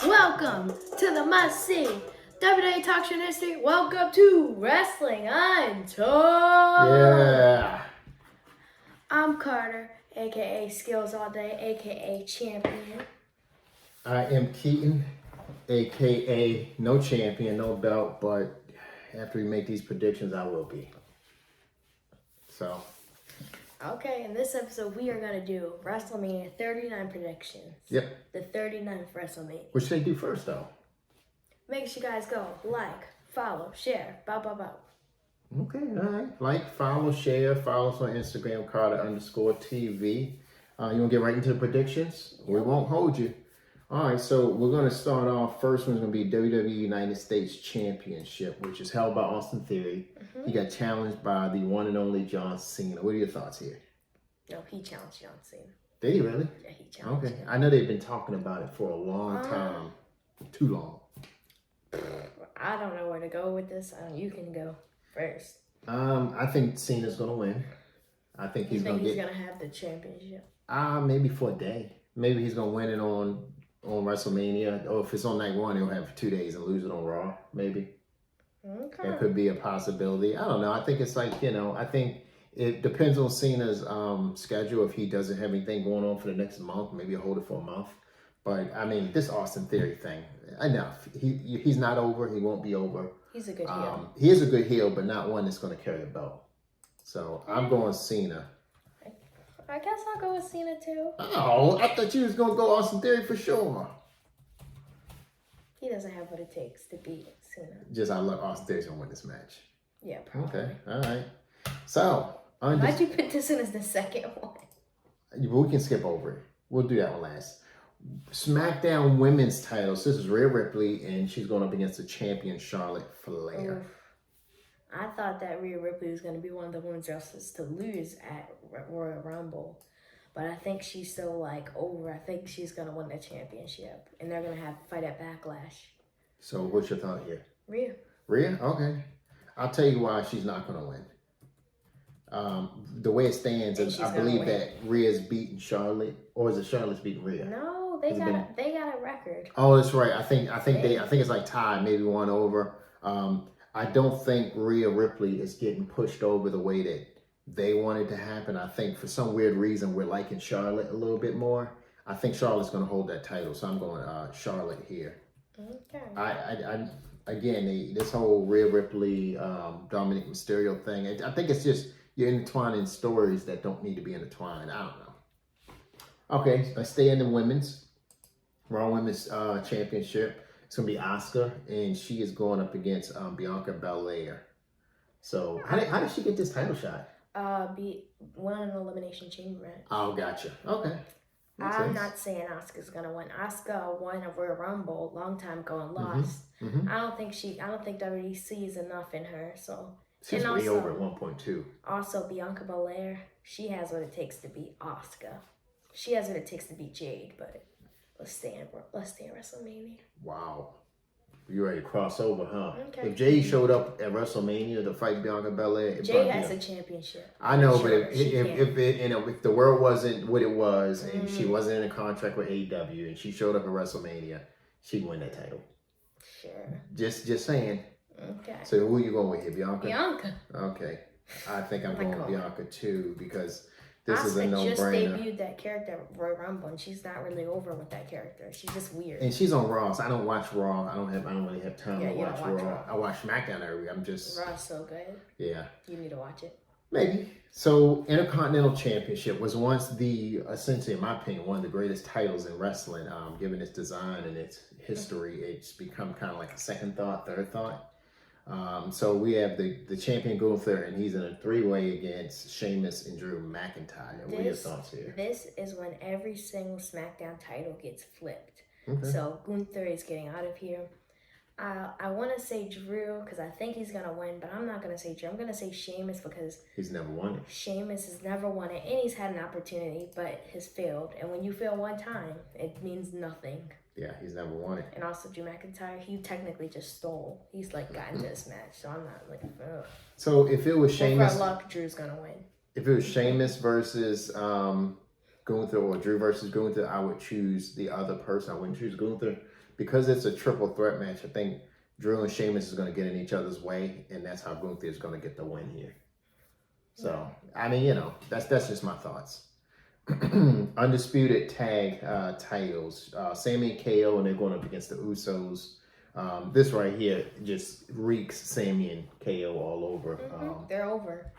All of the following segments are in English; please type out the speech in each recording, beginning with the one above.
Welcome to the must-see WWE Talk Show history. Welcome to Wrestling Untold. Yeah. I'm Carter, aka Skills All Day, aka Champion. I am Keaton, aka no champion, no belt, but after we make these predictions, I will be. So. Okay, in this episode, we are going to do WrestleMania 39 predictions. Yep. The 39th WrestleMania. What should they do first, though? Make sure you guys go like, follow, share, bow, bow, bow. Okay, all right. Like, follow, share, follow us on Instagram, Carter_TV. You want to get right into the predictions? We won't hold you. All right, so we're going to start off. First one's going to be WWE United States Championship, which is held by Austin Theory. He got challenged by the one and only John Cena. What are your thoughts here? No, he challenged John Cena. Did he really? Yeah, he challenged him. I know they've been talking about it for a long time. Too long. I don't know where to go with this. You can go first. I think Cena's going to win. I think he's going to he's going to have the championship? Maybe for a day. Maybe he's going to win it on WrestleMania. Or if it's on night one, he'll have 2 days and lose it on Raw, maybe. Okay. That could be a possibility. I don't know. I think it's like, I think it depends on Cena's schedule. If he doesn't have anything going on for the next month, maybe he'll hold it for a month. But, I mean, this Austin Theory thing, enough. He's not over. He won't be over. He's a good heel. He is a good heel, but not one that's going to carry a belt. So, I'm going Cena. I guess I'll go with Cena, too. Oh, I thought you was going to go Austin Theory for sure. He doesn't have what it takes to beat Cena. I love Austin Theory's going to win this match. Yeah, probably. Okay, all right. So, why'd you put this in as the second one? We can skip over it. We'll do that one last. SmackDown Women's titles. This is Rhea Ripley, and she's going up against the champion Charlotte Flair. Oof. I thought that Rhea Ripley was going to be one of the women's wrestlers to lose at Royal Rumble. But I think she's still, over. I think she's going to win the championship. And they're going to have to fight at Backlash. So, what's your thought here? Rhea. Rhea? Okay. I'll tell you why she's not going to win. The way it stands, I believe that Rhea's beaten Charlotte. Or is it Charlotte's beating Rhea? No, they got a record. Oh, that's right. I think it's like tied, maybe one over. I don't think Rhea Ripley is getting pushed over the way that they want it to happen. I think for some weird reason we're liking Charlotte a little bit more. I think Charlotte's going to hold that title, so I'm going Charlotte here. Okay. Again, this whole Rhea Ripley, Dominic Mysterio thing, I think it's just you're intertwining stories that don't need to be intertwined. I don't know. Okay, let's stay in the women's. Raw Women's Championship. It's going to be Asuka, and she is going up against Bianca Belair. So, how did she get this title shot? Won an Elimination Chamber match. Oh, gotcha. Okay. I'm not saying Asuka's gonna win. Asuka won a Royal Rumble a long time ago and lost. I don't think WWE sees enough in her. So she's way over at 1.2. Also, Bianca Belair, she has what it takes to beat Asuka. She has what it takes to beat Jade, but let's stay in WrestleMania. Wow. You ready to cross over, huh? Okay. If Jade showed up at WrestleMania to fight Bianca Belair, Jade has a championship. I know, but if the world wasn't what it was and she wasn't in a contract with AEW and she showed up at WrestleMania, she'd win that title. Sure. Just saying. Okay. So who are you going with here, Bianca? Bianca. Okay. I think I'm going with Bianca too because this Asuka is a no-brainer. just debuted that character at Royal Rumble, and she's not really over with that character. She's just weird. And she's on Raw, so I don't watch Raw. I don't really have time to watch Raw. Raw. I watch SmackDown every week. Raw's so good. Yeah. You need to watch it. Maybe. So, Intercontinental Championship was once essentially, in my opinion, one of the greatest titles in wrestling. Given its design and its history, it's become kind of like a second thought, third thought. So we have the champion Gunther, and he's in a three-way against Sheamus and Drew McIntyre. What are your thoughts here? This is when every single SmackDown title gets flipped. Okay. So Gunther is getting out of here. I want to say Drew because I think he's gonna win, but I'm not gonna say Drew. I'm gonna say Sheamus because He's never won it. Sheamus has never won it, and he's had an opportunity, but has failed. And when you fail one time, it means nothing. Yeah, he's never won it. And also Drew McIntyre, he technically just stole. He's like got into this match, so I'm not like. Ugh. So if it was Sheamus, for luck, Drew's gonna win. If it was Sheamus versus Gunther or Drew versus Gunther, I would choose the other person. I wouldn't choose Gunther because it's a triple threat match. I think Drew and Sheamus is going to get in each other's way, and that's how Gunther is going to get the win here. So, I mean, that's just my thoughts. Undisputed tag titles. Sami and KO, and they're going up against the Usos. This right here just reeks Sami and KO all over. They're over.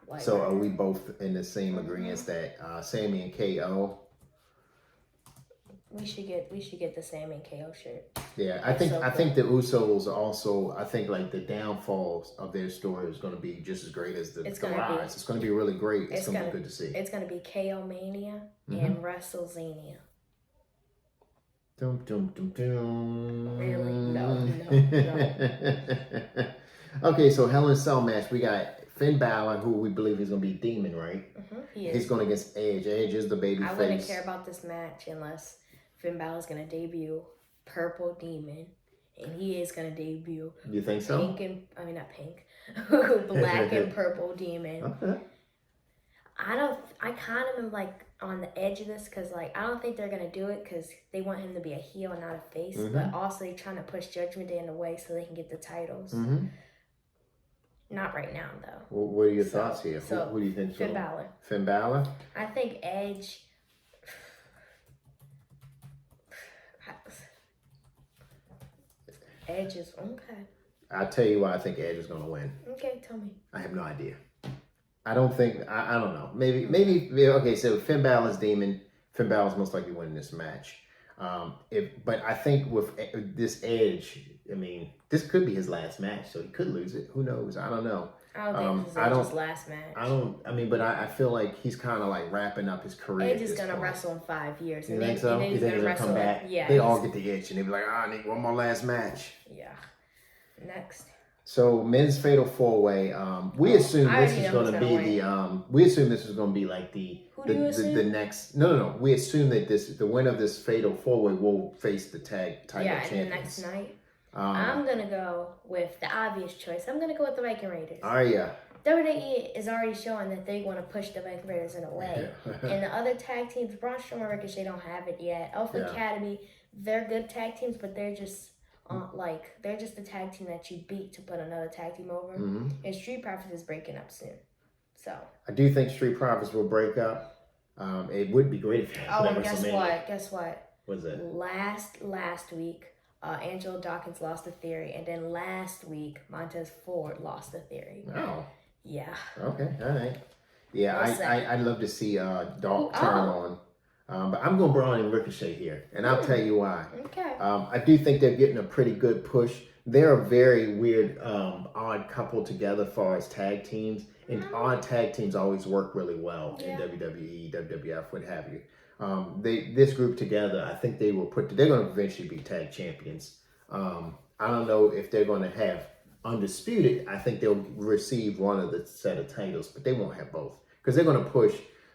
Like, so are we both in the same agreement that Sami and KO? We should get the Sami and KO shirt. Yeah, I think the Usos also. I think like the downfalls of their story is going to be just as great as the rise. It's going to be really great. It's going to be good to see. It's going to be KO Mania and WrestleZania. Dum dum dum dum. Really? No. Okay, so Hell in a Cell match. We got Finn Balor, who we believe is going to be Demon, right? He is. He's going against Edge. Edge is the baby face. I wouldn't care about this match unless Finn Balor's going to debut Purple Demon, and he is going to debut. You think so? Black and Purple Demon. Okay. I kind of am like on the edge of this because like I don't think they're gonna do it because they want him to be a heel and not a face, but also they're trying to push Judgment Day in the way so they can get the titles. Not right now though. Well, what are your thoughts here? Who do you think? Finn Balor. Finn Balor. I think Edge. Edge is okay. I'll tell you why I think Edge is gonna win. Okay, tell me. I have no idea. I don't think, I don't know. Maybe, okay, so Finn Balor's Demon. Finn Balor's most likely winning this match. But I think with this Edge, I mean, this could be his last match, so he could lose it. Who knows? I don't know. I don't think this is Edge's last match. But I feel like he's kind of like wrapping up his career. Edge is going to wrestle in 5 years. You think so? You think he's going to come back? Yeah. They all get the itch, and they be like, I need one more last match. Yeah. Next. So men's fatal 4-way. We assume this is going to be the. We assume this is going to be like the next. No. We assume that the winner of this fatal 4-way will face the tag title champions. Yeah, and the next night. I'm gonna go with the obvious choice. I'm gonna go with the Viking Raiders. Oh yeah. WWE is already showing that they want to push the Viking Raiders in a way. And the other tag teams, Braun Strowman and Ricochet don't have it yet. Alpha Academy, they're good tag teams, but they're just they're just the tag team that you beat to put another tag team over. And Street Profits is breaking up soon. So I do think Street Profits will break up. It would be great if and guess what? What's that? Last week. Angelo Dawkins lost the Theory, and then last week Montez Ford lost the Theory. Oh. Yeah. Okay. All right. Yeah, I'd love to see Dawk turn on, but I'm going Braun and Ricochet here, and I'll tell you why. Okay. I do think they're getting a pretty good push. They're a very weird, odd couple together as far as tag teams, and odd tag teams always work really well in WWE, WWF, what have you. This group together, I think they're going to eventually be tag champions. I don't know if they're going to have undisputed. I think they'll receive one of the set of titles, but they won't have both because they're going to push.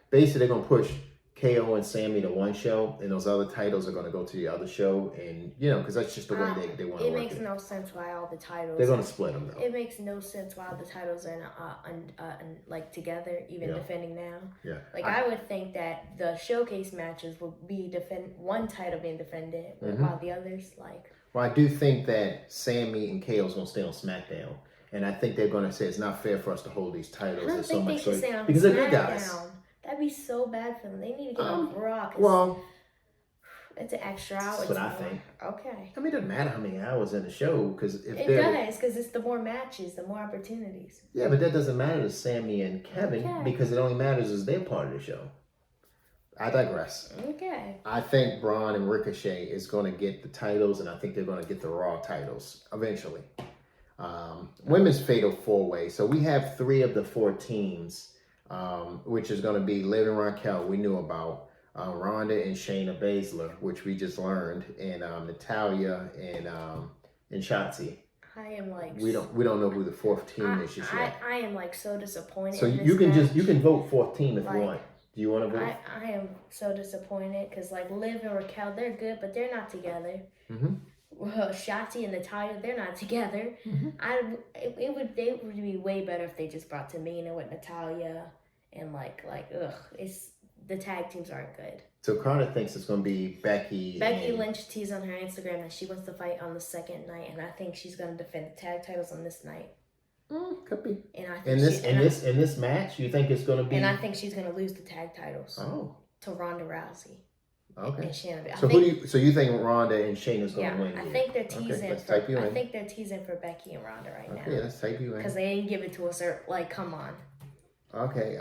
Basically, they're going to push KO and Sami to one show, and those other titles are going to go to the other show, and because that's just the way they want to work it. It makes no sense why all the titles. They're going to split them though. It makes no sense why all the titles are like together, even defending now. Yeah. I would think that the showcase matches will be one title being defended, while the others Well, I do think that Sami and KO is going to stay on SmackDown, and I think they're going to say it's not fair for us to hold these titles. I don't think they should stay on because they're good guys. That'd be so bad for them. They need to get off Raw. Well, it's an extra hour. That's what I think. Okay. I mean, it doesn't matter how many hours in the show because because it's the more matches, the more opportunities. Yeah, but that doesn't matter to Sami and Kevin because it only matters as they're part of the show. I digress. Okay. I think Braun and Ricochet is going to get the titles, and I think they're going to get the Raw titles eventually. Women's Fatal 4-Way. So we have 3 of the 4 teams. Which is going to be Liv and Raquel, we knew about. Ronda and Shayna Baszler, which we just learned, and Natalia and Shotzi. I am like we don't know who the fourth team is just yet. I am like so disappointed. So in this you can match. you can vote fourth team if like, you want. Do you want to vote? I am so disappointed because like Liv and Raquel, they're good, but they're not together. Well, Shotzi and Natalia, they're not together. They would be way better if they just brought Tamina with Natalia and like it's the tag teams aren't good. So Carter thinks it's going to be Becky. Becky Lynch teased on her Instagram that she wants to fight on the second night, and I think she's going to defend the tag titles on this night. Could be. And I think in this match, you think it's going to be? And I think she's going to lose the tag titles. To Ronda Rousey. Okay. And Shannon. So you think Ronda and Shayna's going to win? Yeah, I think they're teasing. Okay, I think they're teasing for Becky and Ronda right now. Okay, let's type you in. Because they didn't give it to us. Or like, come on. Okay.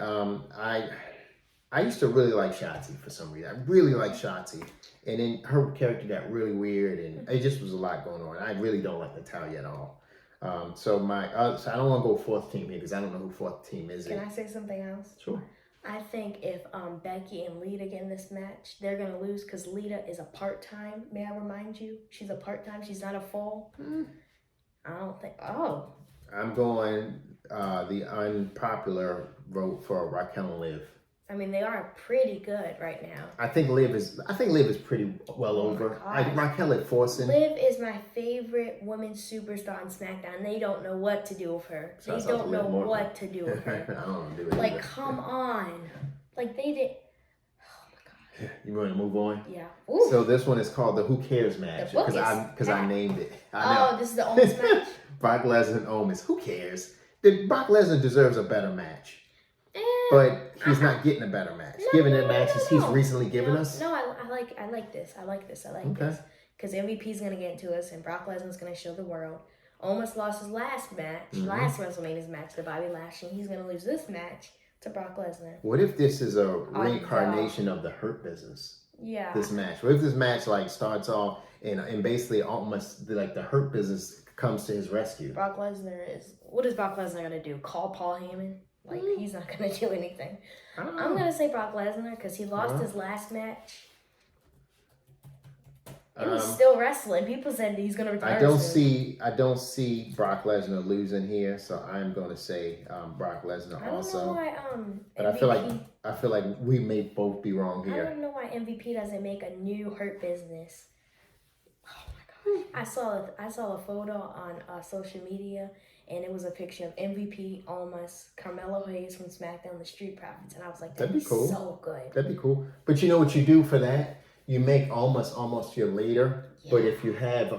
I used to really like Shotzi for some reason. I really like Shotzi, and then her character got really weird, and it just was a lot going on. I really don't like Natalia at all. So I don't want to go fourth team here because I don't know who fourth team is. Can I say something else? Sure. I think if Becky and Lita get in this match, they're going to lose because Lita is a part-time. May I remind you? She's a part-time. She's not a full. I don't think. Oh. I'm going the unpopular vote for Raquel and Liv. I mean, they are pretty good right now. I think Liv is pretty well over. Raquel at forcing. Liv is my favorite women's superstar on SmackDown. They don't know what to do with her. They don't know what to do with her. I don't do it. Like, come on. Like, they did. Oh my God. You want to move on? Yeah. Ooh. So this one is called the Who Cares match because I named it. Oh, this is the Omos match. Brock Lesnar and Omos. Who cares? Brock Lesnar deserves a better match. But he's not getting a better match. Given the matches he's recently given us. No, I like this. I like this. Because MVP's going to get into us and Brock Lesnar's going to show the world. Almost lost his last match, last WrestleMania's match to Bobby Lashley. He's going to lose this match to Brock Lesnar. What if this is a reincarnation of the Hurt Business? Yeah. This match. What if this match like starts off and basically almost like the Hurt Business comes to his rescue? Brock Lesnar is... What is Brock Lesnar going to do? Call Paul Heyman? Like, he's not going to do anything. I'm going to say Brock Lesnar because he lost his last match. And he's still wrestling. People said he's going to retire soon. I don't see Brock Lesnar losing here, so I'm going to say Brock Lesnar also. I don't know why but MVP, I feel like we may both be wrong here. I don't know why MVP doesn't make a new Hurt Business. Oh my God. I saw a photo on social media. And it was a picture of MVP, Almas, Carmelo Hayes from SmackDown, the Street Profits. And I was like, that'd be cool. So good. That'd be cool. But you know what you do for that? You make Almas almost your leader. Yeah. But if you have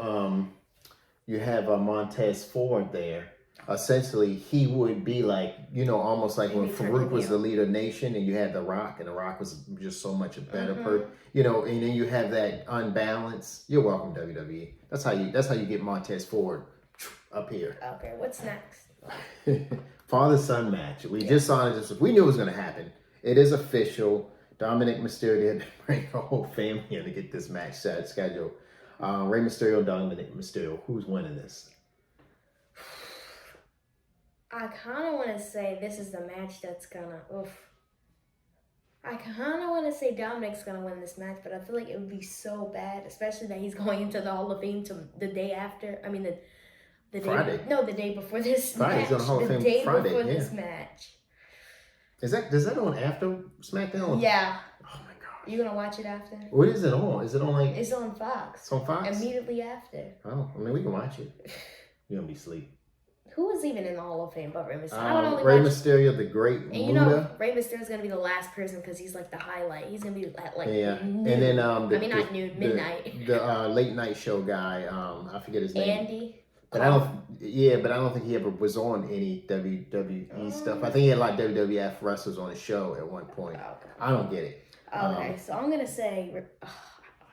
Montez Ford there, essentially he would be like, almost like when Farouk was the leader of Nation and you had The Rock, and The Rock was just so much a better person. And then you have that unbalance. You're welcome, WWE. That's how you get Montez Ford up here. Okay, what's next? Father-son match. We just saw it. We knew it was going to happen. It is official. Dominic Mysterio had to bring the whole family in to get this match scheduled. Rey Mysterio, Dominic Mysterio. Who's winning this? I kind of want to say this is the match that's going to... I kind of want to say Dominic's going to win this match, but I feel like it would be so bad, especially that he's going into the Hall of Fame the day after. I mean, the Friday. The day before this Friday's match. on the Hall of Fame day Friday, before this match. Does that on after SmackDown? Yeah. Oh my God. You gonna watch it after? What is it on? Is it on like? It's on Fox. It's on Fox? Immediately after. Oh, I mean, we can watch it. You're gonna be asleep. Who is even in the Hall of Fame but Rey Mysterio? Rey Mysterio, the Great And Rey Mysterio's gonna be the last person because he's like the highlight. He's gonna be at like noon. And then not noon, midnight. The late night show guy, I forget his name. Andy. But I don't think he ever was on any WWE stuff. I think he had like WWF wrestlers on his show at one point. Okay. I don't get it. Okay, so I'm gonna say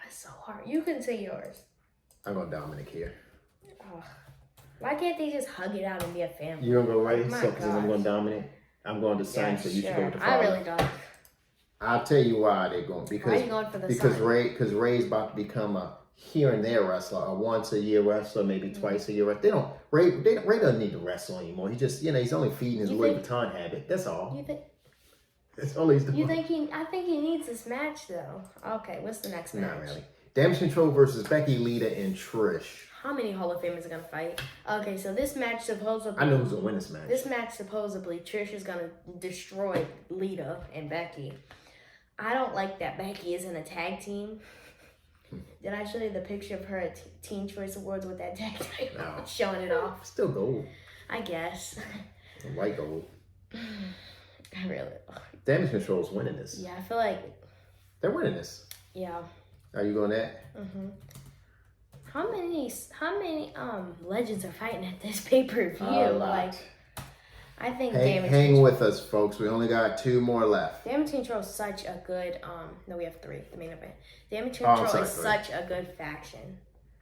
it's so hard. You can say yours. I'm going Dominic here. Why can't they just hug it out and be a family? You're gonna go Ray, because I'm going Dominic. I'm going to Son, so you should go with the father. I really don't. I'll tell you why they're going. Why are you going for the because Son? Because Ray's about to become a here and there wrestler, a once a year wrestler, maybe twice a year wrestler. Ray doesn't need to wrestle anymore. He just he's only feeding his Louis Vuitton habit. That's all. You think? It's always the You think I think he needs this match though. Okay, what's the next match? Not really. Damage Control versus Becky, Lita, and Trish. How many Hall of Famers are gonna fight? Okay, so this match supposedly. I know who's gonna win this match. This match supposedly Trish is gonna destroy Lita and Becky. I don't like that Becky is in a tag team. Did I show you the picture of her at Teen Choice Awards with that tag title? No. Showing it off. Still gold. I guess. White gold. I really. Damage Control's winning this. Yeah, I feel like. They're winning this. Yeah. Are you going that? Mhm. How many legends are fighting at this pay-per-view? Like, I think hang with us, folks. We only got 2 more left. Damage Control is such a good no, we have 3. The main event. Damage Control is 3. such a good faction.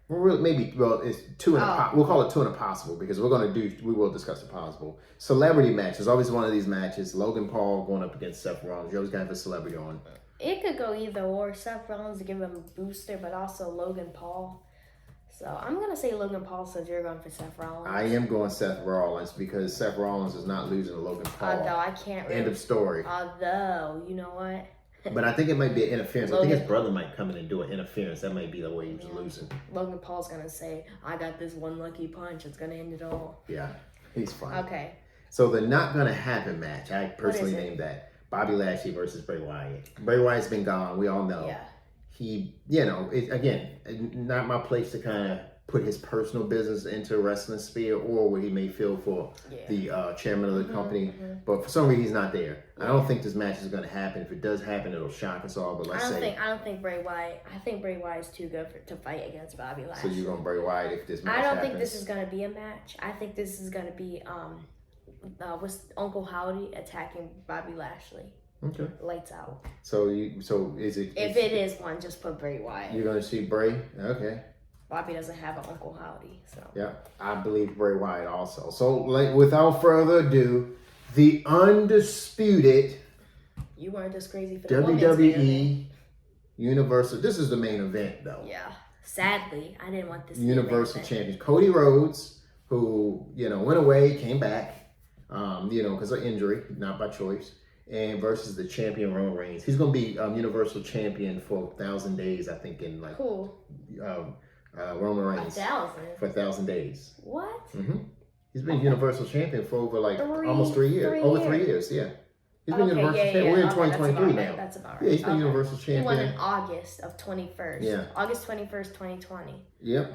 It's 2 and we'll call it 2 and a possible because we will discuss the possible. Celebrity match. There's always one of these matches. Logan Paul going up against Seth Rollins. You always gotta have a celebrity on. It could go either or. Seth Rollins to give him a booster, but also Logan Paul. So I'm going to say Logan Paul, so you're going for Seth Rollins. I am going Seth Rollins because Seth Rollins is not losing to Logan Paul. Although I can't really. End of story. Although, you know what? But I think it might be an interference. I think his brother might come in and do an interference. That might be the way he was losing. Logan Paul's going to say, I got this one lucky punch. It's going to end it all. Yeah, he's fine. Okay. So the not going to happen match, I personally named that Bobby Lashley versus Bray Wyatt. Bray Wyatt's been gone. We all know. Yeah. He, again, not my place to kind of put his personal business into a wrestling sphere or what he may feel for the chairman of the company. But for some reason, he's not there. I don't think this match is going to happen. If it does happen, it'll shock us all. But I don't think Bray Wyatt. I think Bray Wyatt's too good to fight against Bobby Lashley. So you're going to Bray Wyatt if this match I don't happens? think this is going to be a match. I think this is going to be what's Uncle Howdy attacking Bobby Lashley. Okay. Lights out. So is it? If it is one, just put Bray Wyatt. You're going to see Bray? Okay. Bobby doesn't have an Uncle Howdy, so. Yeah, I believe Bray Wyatt also. So, without further ado, the undisputed You weren't just crazy for the WWE Universal. This is the main event, though. Yeah. Sadly, I didn't want this. Universal Champion Cody Rhodes, who went away, came back, because of injury, not by choice, and versus the champion Roman Reigns. He's going to be Universal Champion for 1,000 days, I think, in like. Cool. Roman Reigns 1,000 for 1,000 days. What? He's been Universal Champion for over almost 3 years. Over 3 years, yeah. He's been Universal Champion. We're in 2023 now. That's about right. Yeah, he's been Universal Champion. He won in August of 21st. Yeah. August 21st, 2020. Yep.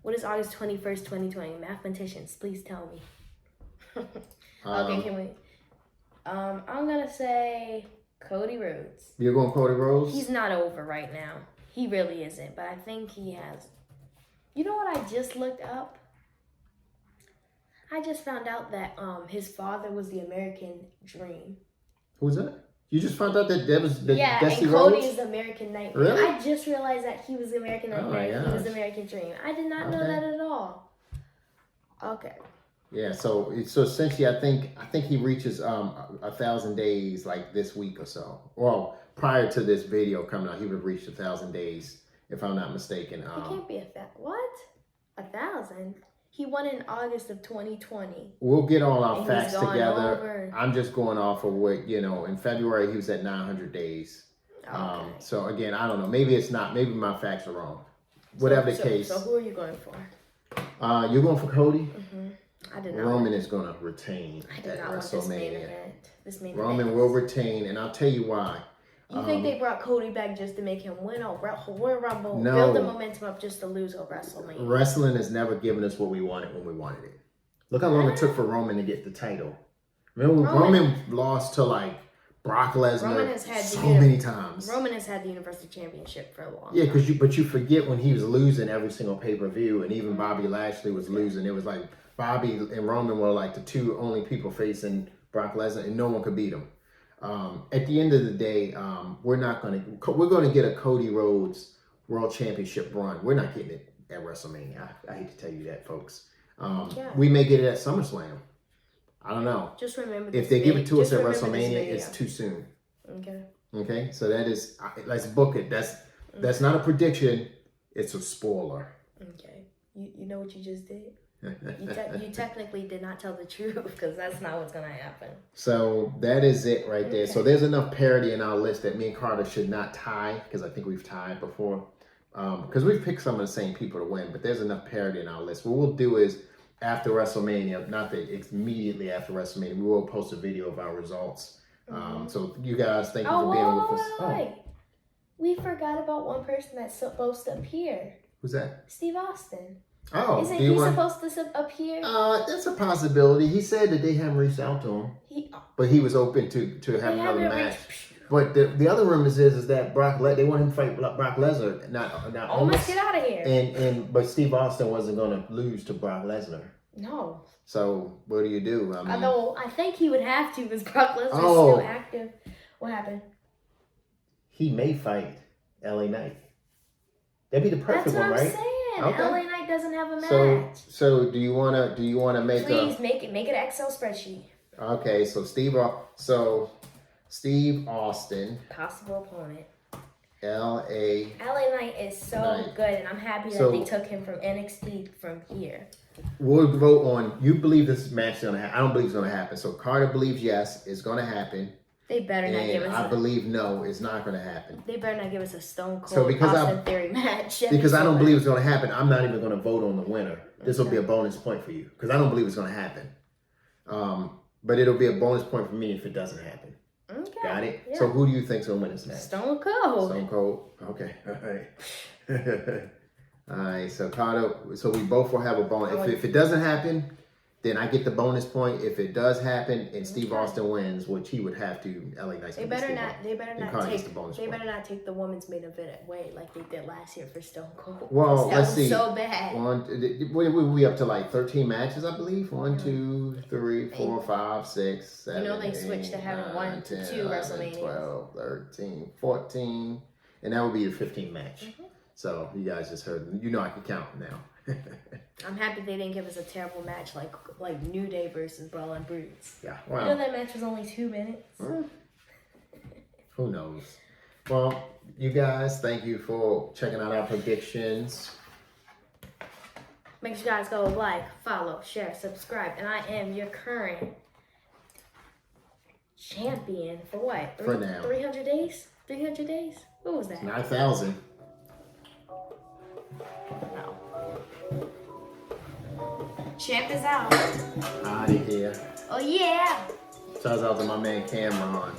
What is August 21st, 2020? Mathematicians, please tell me. Okay, can we? I'm gonna say Cody Rhodes. You're going Cody Rhodes? He's not over right now. He really isn't, but I think he has. You know what I just looked up? I just found out that his father was the American Dream. Who's that? You just found out that was the Dusty and Cody Rhodes? is the American Nightmare. Really? I just realized that he was the American Nightmare. He was the American Dream. I did not know that at all. Okay. Yeah, so essentially, I think he reaches 1,000 days like this week or so. Well, prior to this video coming out, he would have reached 1,000 days, if I'm not mistaken. It can't be what? 1,000? He won in August of 2020. We'll get all our facts together. Over. I'm just going off of what in February he was at 900 days. Okay. So again, I don't know. Maybe it's not. Maybe my facts are wrong. Whatever the case. So who are you going for? You're going for Cody. I did not. Roman is going to retain at WrestleMania. This main Roman will retain, and I'll tell you why. You think they brought Cody back just to make him win a Royal Rumble, No. build the momentum up just to lose at WrestleMania? Wrestling has never given us what we wanted when we wanted it. Look how long it took for Roman to get the title. Remember, Roman lost to Brock Lesnar so many times. Roman has had the Universal Championship for a long time. Yeah, but you forget when he was losing every single pay-per-view, and even Bobby Lashley was losing. It was like Bobby and Roman were like the two only people facing Brock Lesnar, and no one could beat him. At the end of the day, we're going to get a Cody Rhodes World Championship run. We're not getting it at WrestleMania. I hate to tell you that, folks. We may get it at SummerSlam. I don't know. Just remember, if they give it to us at WrestleMania, it's too soon. Okay. Okay. So that is, let's book it. That's not a prediction. It's a spoiler. Okay. You know what you just did? You technically did not tell the truth because that's not what's gonna happen. So that is it right there. Okay. So there's enough parity in our list that me and Carter should not tie, because I think we've tied before. Because we've picked some of the same people to win, but there's enough parity in our list. What we'll do is after WrestleMania, not that it's immediately after WrestleMania, we will post a video of our results. So you guys, thank you for being with us. Wait. We forgot about one person that's supposed to appear. Who's that? Steve Austin. Oh, Isn't he supposed to appear? That's a possibility. He said that they haven't reached out to him, but he was open to have another match. But the other rumors is that they want him to fight Brock Lesnar. Not almost get out of here. But Steve Austin wasn't going to lose to Brock Lesnar. No. So what do you do? I mean, although I think he would have to because Brock Lesnar is still active. What happened? He may fight LA Knight. That'd be the perfect one, right? That's what I'm saying. Okay. LA Knight doesn't have a match. So do you wanna make Please make it an Excel spreadsheet. Okay, so Steve Austin, possible opponent. LA Knight is so good, and I'm happy that they took him from NXT from here. We'll vote on. You believe this match is gonna happen? I don't believe it's gonna happen. So Carter believes yes, it's gonna happen. They better not give us. I believe no, it's not gonna happen. They better not give us a Stone Cold Austin Theory match. Because I don't believe it's gonna happen, I'm not even gonna vote on the winner. This will be a bonus point for you because I don't believe it's gonna happen. But it'll be a bonus point for me if it doesn't happen. Okay. Got it? Yeah. So who do you think's gonna win this match? Stone Cold. Stone Cold. Okay. All right. All right. So Carter. So we both will have a bonus. If it doesn't happen, then I get the bonus point. If it does happen and Steve Austin wins, which he would have to, LA Knight's They better not take the women's main event away like they did last year for Stone Cold. Well, let's see. So bad. We up to like 13 matches, I believe. 1, 2, 3, 4, 5, 6, 7. They switched to having 1 to 2 WrestleMania. 12, 13, 14, and that would be the 15th match. So you guys just heard. I can count now. I'm happy they didn't give us a terrible match like New Day versus Brawling Brutes. Yeah, wow. That match was only 2 minutes. Who knows? Well, you guys, thank you for checking out our predictions. Make sure you guys go like, follow, share, subscribe. And I am your current champion for what? For now. 300 days? 300 days? What was that? 9,000. No. Champ is out. Out of here. Oh, yeah. Shouts out to my man Cameron.